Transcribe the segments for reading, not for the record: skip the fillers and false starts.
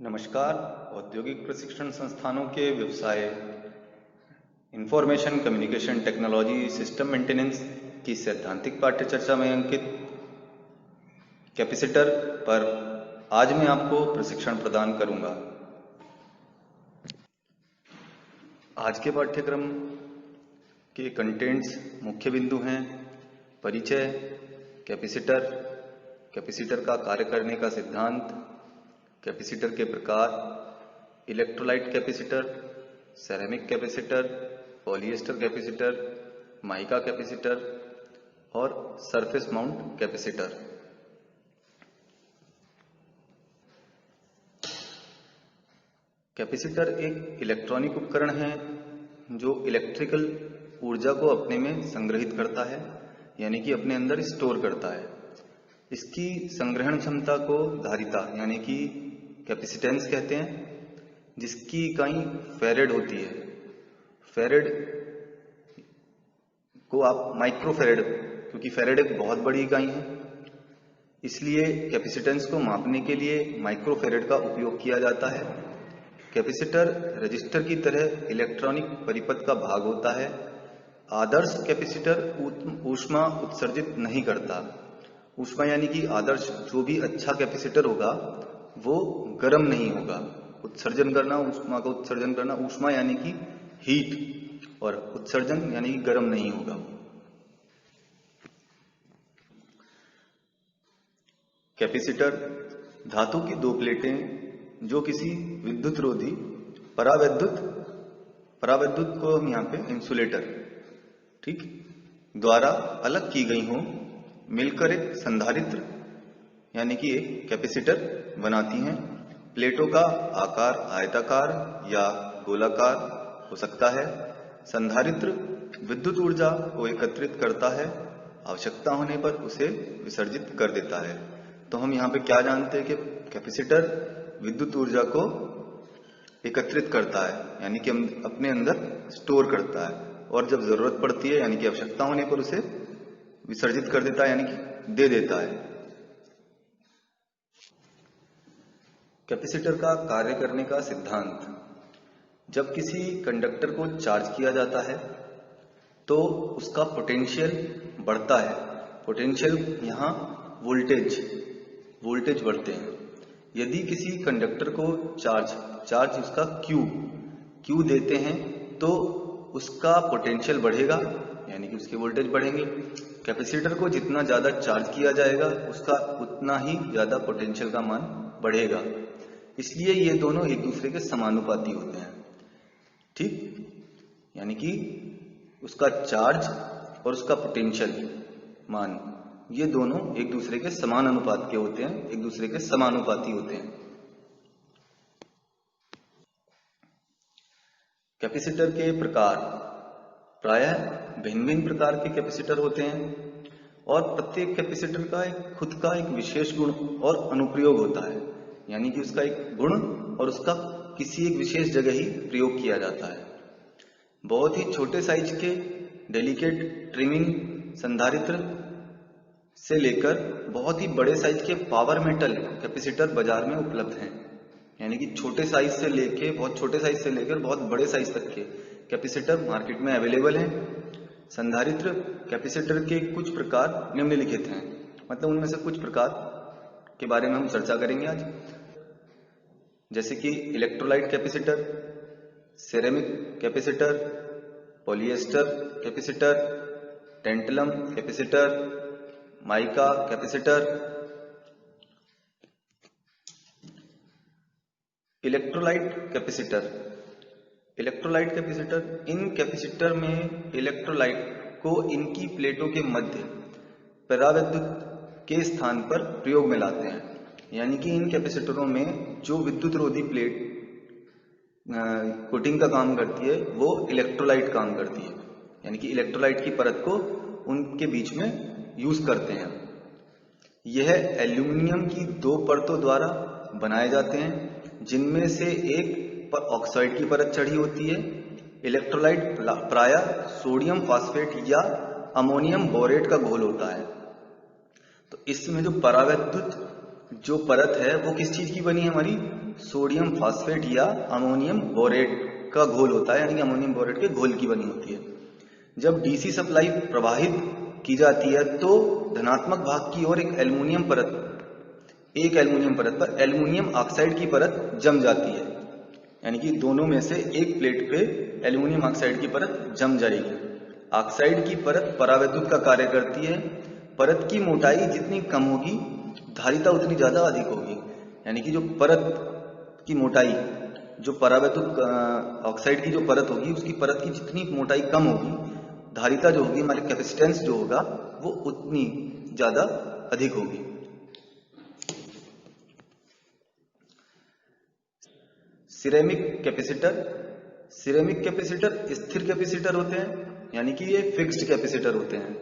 नमस्कार। औद्योगिक प्रशिक्षण संस्थानों के व्यवसाय information communication technology system maintenance की सैद्धांतिक पाठ्य चर्चा में अंकित कैपेसिटर पर आज मैं आपको प्रशिक्षण प्रदान करूंगा। आज के पाठ्यक्रम के कंटेंट्स मुख्य बिंदु हैं: परिचय, कैपेसिटर, कैपेसिटर का कार्य करने का सिद्धांत, कैपेसिटर के प्रकार, electrolyte capacitor, ceramic capacitor, polyester capacitor, mica capacitor और सरफेस माउंट कैपेसिटर। कैपेसिटर एक इलेक्ट्रॉनिक उपकरण है जो इलेक्ट्रिकल ऊर्जा को अपने में संग्रहित करता है, यानी कि अपने अंदर स्टोर करता है। इसकी संग्रहण क्षमता को धारिता यानी कि कैपेसिटेंस कहते हैं, जिसकी इकाई फैरेड होती है। फैरेड को आप माइक्रोफैरेड, क्योंकि फैरेड एक बहुत बड़ी इकाई है, इसलिए कैपेसिटेंस को मापने के लिए माइक्रोफैरेड का उपयोग किया जाता है। कैपेसिटर रजिस्टर की तरह इलेक्ट्रॉनिक परिपथ का भाग होता है। आदर्श कैपेसिटर ऊष्मा उत्सर्जित नहीं करता। ऊष्मा यानी कि आदर्श जो भी अच्छा कैपेसिटर होगा वो गर्म नहीं होगा। उत्सर्जन करना, ऊष्मा का उत्सर्जन करना, ऊष्मा यानी कि हीट, और उत्सर्जन यानी कि गर्म नहीं होगा। कैपेसिटर धातु की दो प्लेटें जो किसी विद्युत रोधी परावैद्युत को हम यहाँ पे इंसुलेटर द्वारा अलग की गई हो, मिलकर एक संधारित्र यानी कि एक कैपेसिटर बनाती हैं। प्लेटों का आकार आयताकार या गोलाकार हो सकता है। संधारित्र विद्युत ऊर्जा को एकत्रित करता है, आवश्यकता होने पर उसे विसर्जित कर देता है। तो हम यहाँ पे क्या जानते हैं कि कैपेसिटर विद्युत ऊर्जा को एकत्रित करता है, यानी कि हम अपने अंदर स्टोर करता है, और जब जरूरत पड़ती है यानी कि आवश्यकता होने पर उसे विसर्जित कर देता है, यानी कि दे देता है। कैपेसिटर का कार्य करने का सिद्धांत: जब किसी कंडक्टर को चार्ज किया जाता है तो उसका पोटेंशियल बढ़ता है। पोटेंशियल यहाँ वोल्टेज बढ़ते हैं। यदि किसी कंडक्टर को चार्ज उसका Q देते हैं तो उसका पोटेंशियल बढ़ेगा, यानी कि उसके वोल्टेज बढ़ेंगे। कैपेसिटर को जितना ज्यादा चार्ज किया जाएगा उसका उतना ही ज्यादा पोटेंशियल का मान बढ़ेगा। इसलिए ये दोनों एक दूसरे के समानुपाती होते हैं। ठीक, यानी कि उसका चार्ज और उसका पोटेंशियल मान, ये दोनों एक दूसरे के समान अनुपात के होते हैं, एक दूसरे के समानुपाती होते हैं। कैपेसिटर के प्रकार: प्रायः भिन्न भिन्न प्रकार के कैपेसिटर होते हैं और प्रत्येक कैपेसिटर का खुद का एक विशेष गुण और अनुप्रयोग होता है, यानी कि उसका एक गुण और उसका किसी एक विशेष जगह ही प्रयोग किया जाता है। बहुत ही छोटे साइज के डेलिकेट ट्रिमिंग संधारित्र से लेकर बहुत ही बड़े साइज के पावर मेटल कैपेसिटर बाजार में उपलब्ध हैं, यानी कि छोटे साइज से लेकर बहुत बड़े साइज तक के कैपेसिटर मार्केट में अवेलेबल हैं। संधारित्र कैपेसिटर के कुछ प्रकार निम्नलिखित हैं, मतलब उनमें से कुछ प्रकार के बारे में हम चर्चा करेंगे आज, जैसे कि electrolyte capacitor, ceramic capacitor, polyester capacitor, tantalum capacitor, mica capacitor. Electrolyte capacitor, इन कैपेसिटर में इलेक्ट्रोलाइट को इनकी प्लेटों के मध्य परावैद्युत के स्थान पर प्रयोग में लाते हैं, यानी कि इन कैपेसिटरों में जो विद्युत रोधी प्लेट कोटिंग का काम करती है वो इलेक्ट्रोलाइट काम करती है, यानी कि इलेक्ट्रोलाइट की परत को उनके बीच में यूज करते हैं। यह एल्यूमिनियम की दो परतों द्वारा बनाए जाते हैं, जिनमें से एक पर ऑक्साइड की परत चढ़ी होती है। इलेक्ट्रोलाइट प्रायः सोडियम फास्फेट या अमोनियम बोरेट का घोल होता है। तो इसमें जो परावैद्युत जो परत है वो किस चीज की बनी है? हमारी सोडियम फॉस्फेट या अमोनियम बोरेट का घोल होता है, यानी कि अमोनियम बोरेट के घोल की बनी होती है। जब डीसी सप्लाई प्रवाहित की जाती है तो धनात्मक भाग की ओर एक एल्युमिनियम परत पर एल्युमिनियम ऑक्साइड की परत जम जाती है, यानी कि दोनों में से एक प्लेट पे एल्युमिनियम ऑक्साइड की परत जम जाएगी। ऑक्साइड की परत परावैद्युत का कार्य करती है। परत की मोटाई जितनी कम होगी धारिता उतनी ज्यादा अधिक होगी, यानी कि जो परत की मोटाई, जो परावैद्युत ऑक्साइड की जो परत होगी उसकी परत की जितनी मोटाई कम होगी, धारिता जो होगी, हमारे कैपेसिटेंस जो होगा वो उतनी ज्यादा अधिक होगी। सिरेमिक कैपेसिटर स्थिर कैपेसिटर होते हैं, यानी कि ये फिक्स्ड कैपेसिटर होते हैं।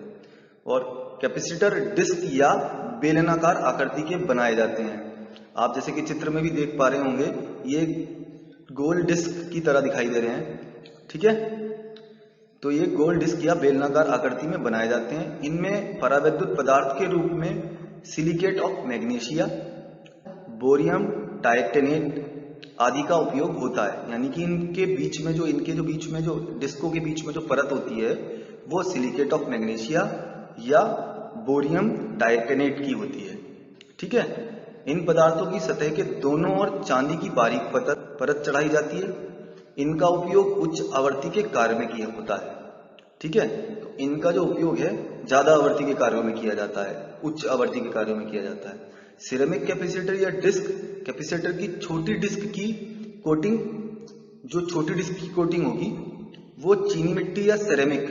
और कैपेसिटर डिस्क या बेलनाकार आकृति के बनाए जाते हैं। आप जैसे कि चित्र में भी देख पा रहे होंगे, ये गोल डिस्क की तरह दिखाई दे रहे हैं, ठीक है। तो ये गोल डिस्क या बेलनाकार आकृति में बनाए जाते हैं। इनमें परावैद्युत पदार्थ के रूप में silicate of magnesia, bohrium titanate आदि का उपयोग होता है, यानी कि इनके बीच में जो डिस्कों के बीच में जो परत होती है वो सिलिकेट ऑफ मैग्नीशिया या बोरियम टाइटेनेट की होती है, ठीक है। इन पदार्थों की सतह के दोनों ओर चांदी की बारीक परत चढ़ाई जाती है। इनका उपयोग उच्च आवृत्ति के कार्य में किया होता है, ठीक है। तो इनका जो उपयोग है ज्यादा आवृत्ति के कार्यों में किया जाता है, उच्च आवृत्ति के कार्यों में किया जाता है। सिरेमिक कैपेसिटर या डिस्क कैपेसिटर की छोटी डिस्क की कोटिंग, जो छोटी डिस्क की कोटिंग होगी वो चीनी मिट्टी या सिरेमिक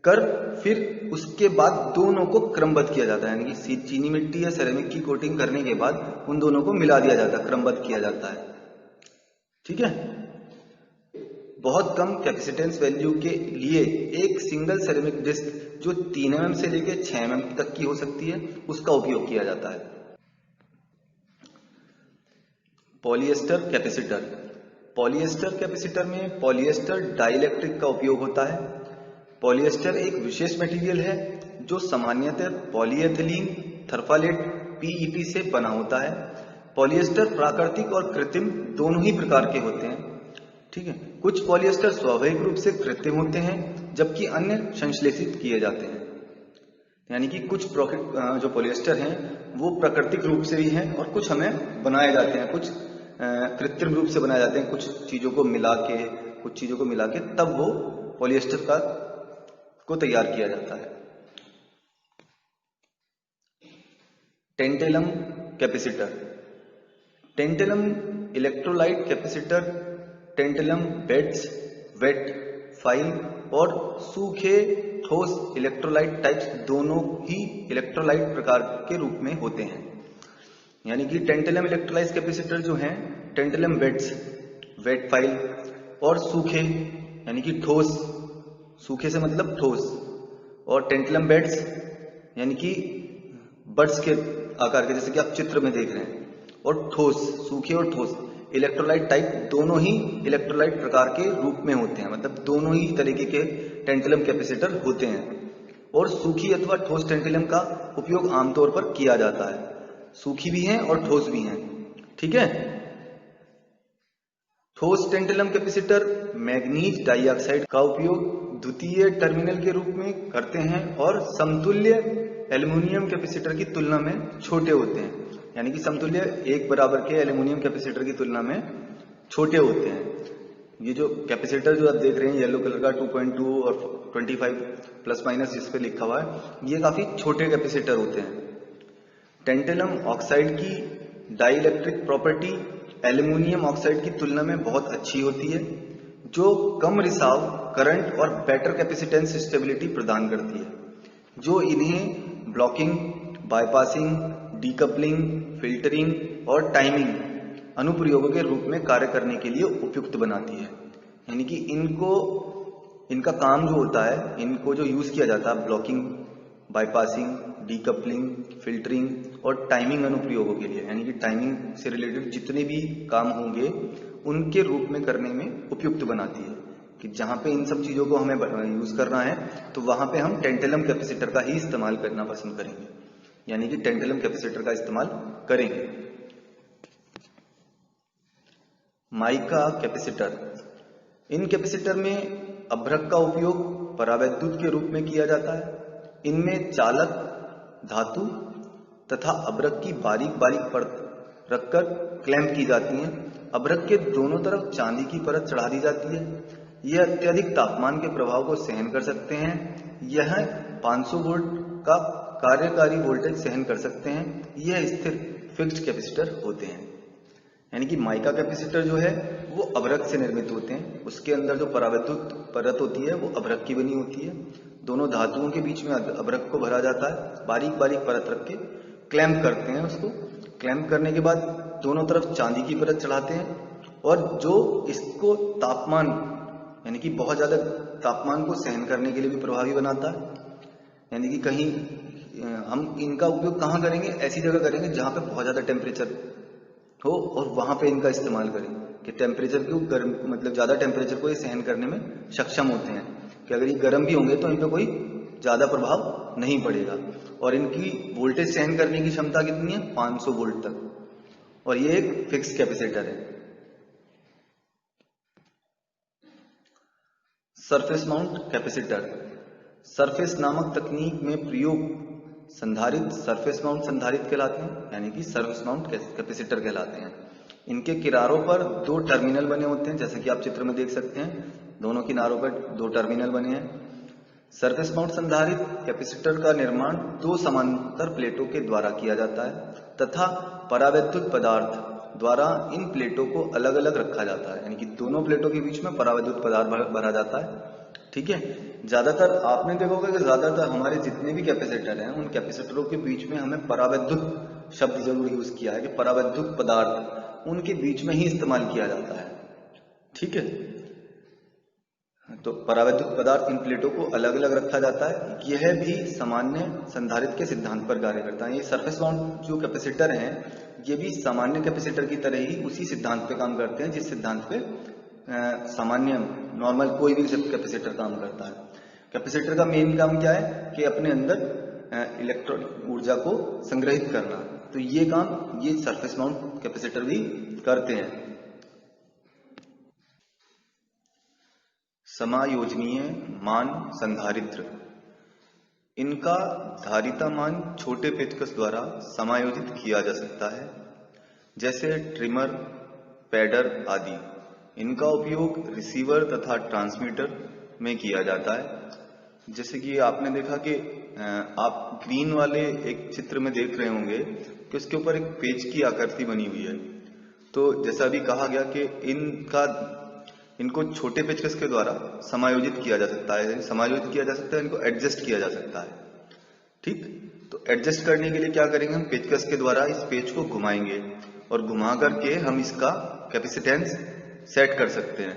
कर फिर उसके बाद दोनों को क्रमबद्ध किया जाता है, यानी कि चीनी मिट्टी या सिरेमिक की कोटिंग करने के बाद उन दोनों को मिला दिया जाता है, क्रमबद्ध किया जाता है, ठीक है। बहुत कम कैपेसिटेंस वैल्यू के लिए एक सिंगल सिरेमिक डिस्क जो 3 mm से लेकर 6 mm तक की हो सकती है उसका उपयोग किया जाता है। पॉलिएस्टर कैपेसिटर में पॉलिएस्टर डाइइलेक्ट्रिक का उपयोग होता है। पॉलिएस्टर एक विशेष मटेरियल है जो सामान्यतः पॉलीएथिलीन थर्मालेट पीईटी से बना होता है। पॉलिएस्टर प्राकृतिक और कृत्रिम दोनों ही प्रकार के होते हैं, ठीक है। कुछ पॉलिएस्टर स्वाभाविक रूप से कृत्रिम होते हैं जबकि अन्य संश्लेषित किए जाते हैं, यानी कि कुछ जो पॉलिएस्टर हैं वो प्राकृतिक रूप से भी हैं और कुछ हमें बनाए जाते हैं, कुछ कृत्रिम रूप से बनाए जाते हैं, कुछ चीजों को मिला के तब वो पॉलिएस्टर को तैयार किया जाता है। Tantalum electrolyte capacitor, tantalum beads, wet foil और सूखे ठोस इलेक्ट्रोलाइट टाइप्स दोनों ही इलेक्ट्रोलाइट प्रकार के रूप में होते हैं, यानी कि टेंटेलम इलेक्ट्रोलाइट कैपेसिटर जो हैं, टेंटेलम बेड्स, वेट फाइल और सूखे, यानी कि ठोस, सूखे से मतलब ठोस, और टेंटेलम बेड्स यानी कि बड्स के आकार के, जैसे कि आप चित्र में देख रहे हैं, और ठोस, सूखे और ठोस इलेक्ट्रोलाइट टाइप दोनों ही इलेक्ट्रोलाइट प्रकार के रूप में होते हैं, मतलब दोनों ही तरीके के टेंटेलम कैपेसिटर होते हैं। और सूखी अथवा ठोस टेंटेलम का उपयोग आमतौर पर किया जाता है, सूखी भी हैं और ठोस भी हैं, ठीक है। ठोस टेंटेलम कैपेसिटर मैग्नीज डाइऑक्साइड का उपयोग द्वितीय टर्मिनल के रूप में करते हैं और समतुल्य एल्युमिनियम कैपेसिटर की तुलना में छोटे होते हैं, यानी कि समतुल्य एक बराबर के एल्युमिनियम कैपेसिटर की तुलना में छोटे होते हैं। ये जो कैपेसिटर जो आप देख रहे हैं येलो कलर का 2.2 और 25 प्लस माइनस इस पे लिखा हुआ है, ये काफी छोटे कैपेसिटर होते हैं। टेंटेलम ऑक्साइड की डाइइलेक्ट्रिक प्रॉपर्टी एल्युमिनियम ऑक्साइड की तुलना में बहुत अच्छी होती है, जो कम रिसाव करंट और बेटर कैपेसिटेंस स्टेबिलिटी प्रदान करती है, जो इन्हें ब्लॉकिंग, बाईपासिंग, डीकपलिंग, फिल्टरिंग और टाइमिंग अनुप्रयोगों के रूप में कार्य करने के लिए उपयुक्त बनाती है। यानी कि इनका काम जो होता है, इनको जो यूज किया जाता है ब्लॉकिंग, बाईपासिंग, डीकपलिंग, फिल्टरिंग और टाइमिंग अनुप्रयोगों के लिए, यानी कि टाइमिंग से रिलेटेड जितने भी काम होंगे उनके रूप में करने में उपयुक्त बनाती है। कि जहां पे इन सब चीजों को हमें यूज करना है तो वहां पे हम टेंटेलम कैपेसिटर का ही इस्तेमाल करना पसंद करेंगे, यानी कि टेंटेलम कैपेसिटर का इस्तेमाल करेंगे। Mica capacitor. इन कैपेसिटर में अभ्रक का उपयोग परावैद्युत के रूप में किया जाता है। इनमें चालक धातु तथा अभ्रक की बारीक बारीक परत रखकर क्लैंप की जाती हैं। अभ्रक के दोनों तरफ चांदी की परत चढ़ा दी जाती है। यह अत्यधिक तापमान के प्रभाव को सहन कर सकते हैं। यह 500 वोल्ट का कार्यकारी वोल्टेज सहन कर सकते हैं। यह स्थिर फिक्स्ड कैपेसिटर होते हैं। यानी कि माइका कैपेसिटर जो है वो अभ्रक से निर्मित होते हैं। उसके अंदर जो परावैद्युत परत होती है वो अभ्रक की बनी होती है। दोनों धातुओं के बीच में अभ्रक को भरा जाता है। बारीक बारीक परत रख के क्लैंप करते हैं। उसको क्लैंप करने के बाद दोनों तरफ चांदी की परत चढ़ाते हैं और जो इसको तापमान यानी कि बहुत ज्यादा तापमान को सहन करने के लिए भी प्रभावी बनाता है। यानी कि कहीं हम इनका उपयोग कहाँ करेंगे, ऐसी जगह करेंगे जहां पे बहुत ज्यादा टेम्परेचर हो और वहां पे इनका इस्तेमाल करें कि टेम्परेचर को गर्म मतलब ज्यादा टेम्परेचर को ये सहन करने में सक्षम होते हैं कि अगर ये गर्म भी होंगे तो इन पे कोई ज्यादा प्रभाव नहीं पड़ेगा। और इनकी वोल्टेज सहन करने की क्षमता कितनी है, 500 वोल्ट तक। और ये एक फिक्स कैपेसिटर है। Surface mount capacitor. सरफेस नामक तकनीक में प्रयोग संधारित्र सरफेस माउंट संधारित्र कहलाते हैं, यानी कि सरफेस माउंट कैपेसिटर कहलाते हैं। इनके किनारों पर दो टर्मिनल बने होते हैं, जैसे कि आप चित्र में देख सकते हैं। दोनों किनारों पर दो टर्मिनल बने हैं। सरफेस माउंट संधारित्र कैपेसिटर का निर्माण दो समांतर प्लेटों के द्वारा किया जाता है तथा परावैद्युत पदार्थ द्वारा इन प्लेटों को अलग अलग रखा जाता है। यानी कि दोनों प्लेटों के बीच में परावैद्युत पदार्थ भरा जाता है। ठीक है। ज्यादातर आपने देखा होगा कि ज्यादातर हमारे जितने भी कैपेसिटर हैं उन कैपेसिटरों के बीच में हमें परावैद्युत शब्द जरूर यूज किया है कि परावैद्युत पदार्थ उनके बीच में ही इस्तेमाल किया जाता है। ठीक है। तो परावैद्युत पदार्थ इन प्लेटों को अलग अलग रखा जाता है। यह भी सामान्य संधारित्र के सिद्धांत पर कार्य करता है। ये सरफेस माउंट जो कैपेसिटर हैं ये भी सामान्य कैपेसिटर की तरह ही उसी सिद्धांत पे काम करते हैं जिस सिद्धांत पे सामान्य नॉर्मल कोई भी कैपेसिटर काम करता है। कैपेसिटर का मेन काम क्या है कि अपने अंदर इलेक्ट्रॉनिक ऊर्जा को संग्रहित करना। तो ये काम ये सरफेस माउंट कैपेसिटर भी करते हैं। समायोजनीय मान संधारित्र। इनका धारिता मान छोटे पेचकस द्वारा समायोजित किया जा सकता है, जैसे ट्रिमर, पैडर आदि। इनका उपयोग रिसीवर तथा ट्रांसमीटर में किया जाता है। जैसे कि आपने देखा कि आप ग्रीन वाले एक चित्र में देख रहे होंगे कि उसके ऊपर एक पेच की आकृति बनी हुई है। तो जैसा अभी कहा गया कि इनको छोटे पेचकस के द्वारा समायोजित किया जा सकता है, समायोजित किया जा सकता है, इनको एडजस्ट किया जा सकता है। ठीक। तो एडजस्ट करने के लिए क्या करेंगे, हम पेचकस के द्वारा इस पेच को घुमाएंगे और घुमा करके हम इसका कैपेसिटेंस सेट कर सकते हैं,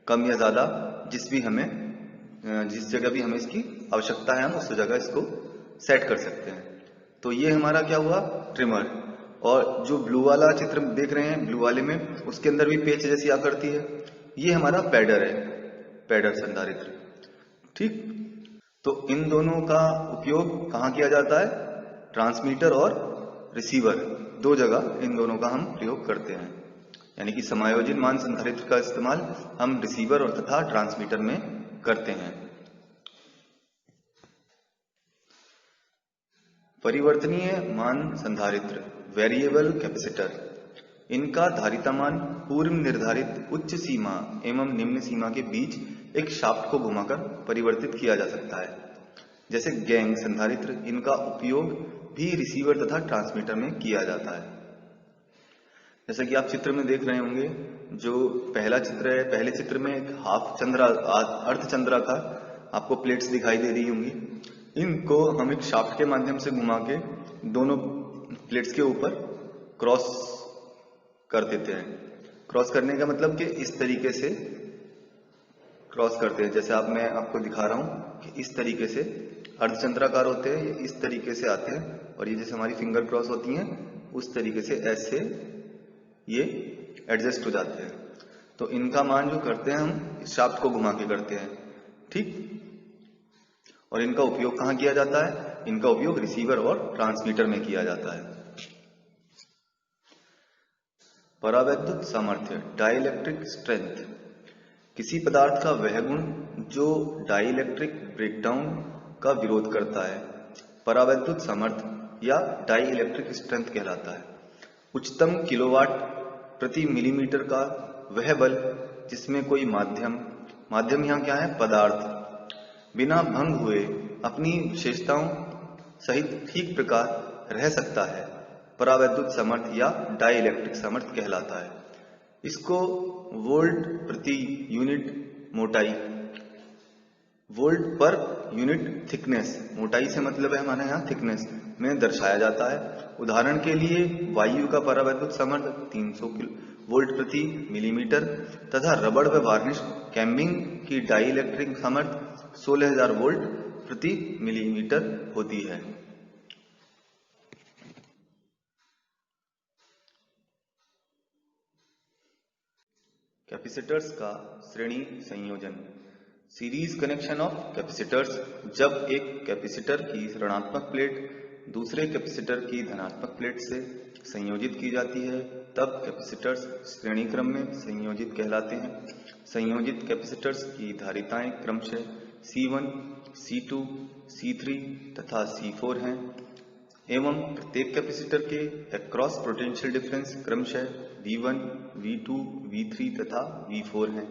कम या ज्यादा जिस जगह भी हमें इसकी आवश्यकता है हम उस जगह इसको सेट कर सकते हैं। तो ये हमारा क्या हुआ, ट्रिमर। और जो ब्लू वाला चित्र देख रहे हैं, ब्लू वाले में उसके अंदर भी पेच जैसी आकृति है, ये हमारा पैडर है, पैडर संधारित्र। ठीक। तो इन दोनों का उपयोग कहाँ किया जाता है, ट्रांसमीटर और रिसीवर, दो जगह इन दोनों का हम प्रयोग करते हैं। यानी कि समायोजित मान संधारित्र का इस्तेमाल हम रिसीवर और तथा ट्रांसमीटर में करते हैं। परिवर्तनीय मान संधारित्र, वेरिएबल कैपेसिटर। इनका धारिता मान पूर्व निर्धारित उच्च सीमा एवं निम्न सीमा के बीच एक शाफ्ट को घुमाकर परिवर्तित किया जा सकता है, जैसे गैंग संधारित्र। इनका उपयोग भी रिसीवर तथा ट्रांसमीटर में किया जाता है। जैसा कि आप चित्र में देख रहे होंगे, जो पहला चित्र है, पहले चित्र में एक हाफ चंद्रा अर्धचंद्राकार आपको प्लेट्स दिखाई दे रही होंगी। इनको हम एक शाफ्ट के माध्यम से घुमा के दोनों प्लेट्स के ऊपर क्रॉस कर देते हैं। क्रॉस करने का मतलब कि इस तरीके से क्रॉस करते हैं, जैसे मैं आपको दिखा रहा हूं कि इस तरीके से अर्धचंद्राकार होते हैं, ये इस तरीके से आते हैं, और ये जैसे हमारी फिंगर क्रॉस होती हैं उस तरीके से ऐसे ये एडजस्ट हो जाते हैं। तो इनका मान जो करते हैं हम इस शाफ्ट को घुमा के करते हैं। ठीक। और इनका उपयोग कहाँ किया जाता है, इनका उपयोग रिसीवर और ट्रांसमीटर में किया जाता है। परावैद्युत सामर्थ्य डाइलेक्ट्रिक स्ट्रेंथ, किसी पदार्थ का वह गुण जो डाइलेक्ट्रिक ब्रेकडाउन का विरोध करता है, परावैद्युत सामर्थ्य या डाइलेक्ट्रिक स्ट्रेंथ कहलाता है। उच्चतम किलोवाट प्रति मिलीमीटर का वह बल जिसमें कोई माध्यम यहाँ क्या है, पदार्थ, बिना भंग हुए अपनी विशेषताओं सहित ठीक प्रकार रह सकता है, परावैद्युत सामर्थ्य या डाइलेक्ट्रिक सामर्थ्य कहलाता है। इसको वोल्ट प्रति यूनिट मोटाई, वोल्ट पर यूनिट थिकनेस, मोटाई से मतलब है हमारे यहाँ थिकनेस में दर्शाया जाता है। उदाहरण के लिए वायु का परावैद्युत सामर्थ्य 300 वोल्ट प्रति मिलीमीटर तथा रबड़ व वार्निश कैम्बिंग की डाइलेक्ट्रिक सामर्थ्य 16,000 वोल्ट प्रति मिलीमीटर होती है। कैपेसिटर्स का श्रेणी संयोजन, सीरीज कनेक्शन ऑफ कैपेसिटर्स। जब एक कैपेसिटर की ऋणात्मक प्लेट दूसरे कैपेसिटर की धनात्मक प्लेट से संयोजित की जाती है तब कैपेसिटर्स श्रेणी क्रम में संयोजित कहलाते हैं। संयोजित कैपेसिटर्स की धारिताएं क्रमशः C1, C2, C3 तथा C4 हैं एवं प्रत्येक कैपेसिटर के अक्रॉस पोटेंशियल डिफरेंस क्रमशः V1, V2, V3 तथा V4 हैं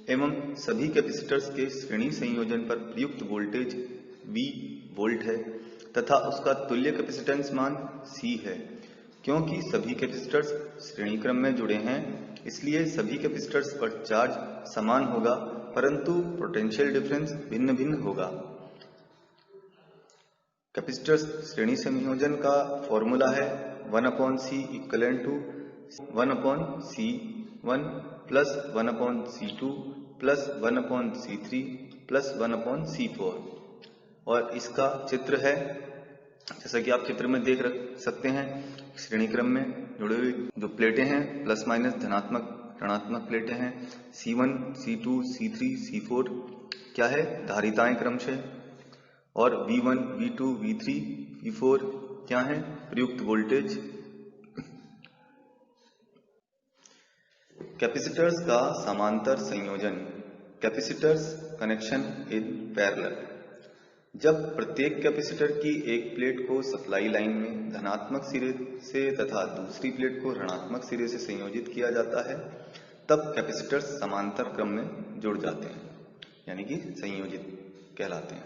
एवं सभी कैपेसिटर्स के श्रेणी संयोजन पर प्रयुक्त वोल्टेज V वोल्ट है तथा उसका तुल्य कैपेसिटेंस मान C है। क्योंकि सभी कैपेसिटर्स श्रेणी क्रम में जुड़े हैं इसलिए सभी कैपेसिटर्स पर चार्ज समान होगा परंतु पोटेंशियल डिफरेंस भिन्न भिन्न होगा। कैपेसिटर्स श्रेणी संयोजन का फॉर्मूला है 1/C equivalent to 1/C1 plus 1/C2 plus 1/C3 plus 1/C4 और इसका चित्र है जैसा कि आप चित्र में देख सकते हैं। श्रेणी क्रम में जुड़े हुए जो प्लेटें हैं प्लस माइनस धनात्मक ऋणात्मक प्लेटें हैं C1, C2, C3, C4 क्या है, धारिताएं क्रमशः, और V1, V2, V3, V4 क्या है, प्रयुक्त वोल्टेज। कैपेसिटर्स का समांतर संयोजन, कैपेसिटर्स कनेक्शन इन पैरेलल। जब प्रत्येक कैपेसिटर की एक प्लेट को सप्लाई लाइन में धनात्मक सिरे से तथा दूसरी प्लेट को ऋणात्मक सिरे से संयोजित किया जाता है तब कैपेसिटर्स समांतर क्रम में जुड़ जाते हैं यानी कि संयोजित कहलाते हैं।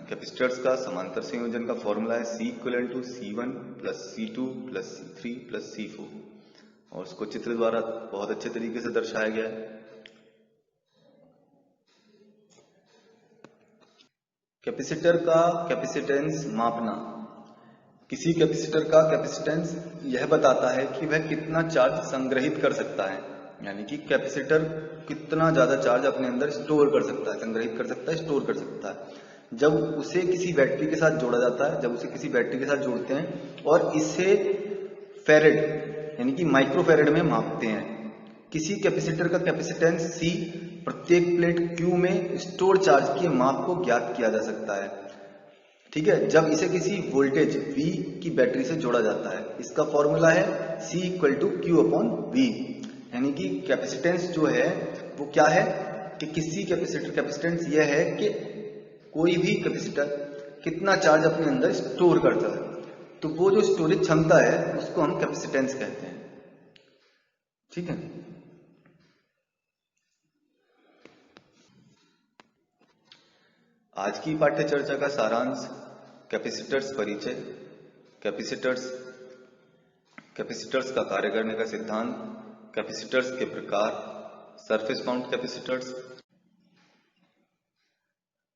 कैपेसिटर्स का समांतर संयोजन का फॉर्मूला है C equivalent to C1 plus C2 plus C3 plus C4 और उसको चित्र द्वारा बहुत अच्छे तरीके से दर्शाया गया है। कैपेसिटर का कैपेसिटेंस मापना, किसी कैपेसिटर का कैपेसिटेंस यह बताता है कि वह कितना चार्ज संग्रहित कर सकता है यानी कि कैपेसिटर कितना ज्यादा चार्ज अपने अंदर स्टोर कर सकता है, संग्रहित कर सकता है, स्टोर कर सकता है। जब उसे किसी बैटरी के साथ जोड़ा जाता है, जब उसे किसी बैटरी के साथ जोड़ते हैं और इसे फेरेड यानी कि माइक्रो फेरेड में मापते हैं। किसी कैपेसिटर का कैपेसिटेंस C प्रत्येक प्लेट Q में स्टोर चार्ज के माप को ज्ञात किया जा सकता है। ठीक है, जब इसे किसी वोल्टेज V की बैटरी से जोड़ा जाता है, इसका फॉर्मूला है C इक्वल टू Q/V यानी कि कैपेसिटेंस जो है वो क्या है कि किसी कैपेसिटर कैपेसिटेंस यह है कि कोई भी कैपेसिटर कितना चार्ज अपने अंदर स्टोर करता है, तो वो जो स्टोरेज क्षमता है उसको हम कैपेसिटेंस कहते हैं। ठीक है, आज की पाठ्य चर्चा का सारांश, कैपेसिटर्स परिचय, कैपेसिटर्स का कार्य करने का सिद्धांत, कैपेसिटर्स के प्रकार, सरफेस माउंट कैपेसिटर्स।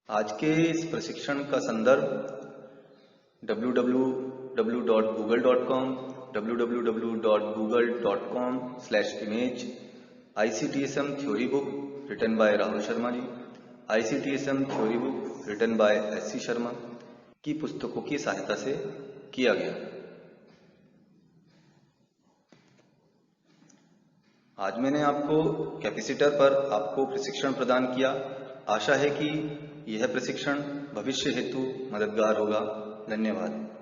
आज के इस प्रशिक्षण का संदर्भ www.google.com, www.google.com/image, ICTSM theory book written by Rahul Sharma ji, ICTSM theory book written by SC Sharma की पुस्तकों की सहायता से किया गया। आज मैंने आपको कैपेसिटर पर आपको प्रशिक्षण प्रदान किया। आशा है कि यह प्रशिक्षण भविष्य हेतु मददगार होगा। धन्यवाद।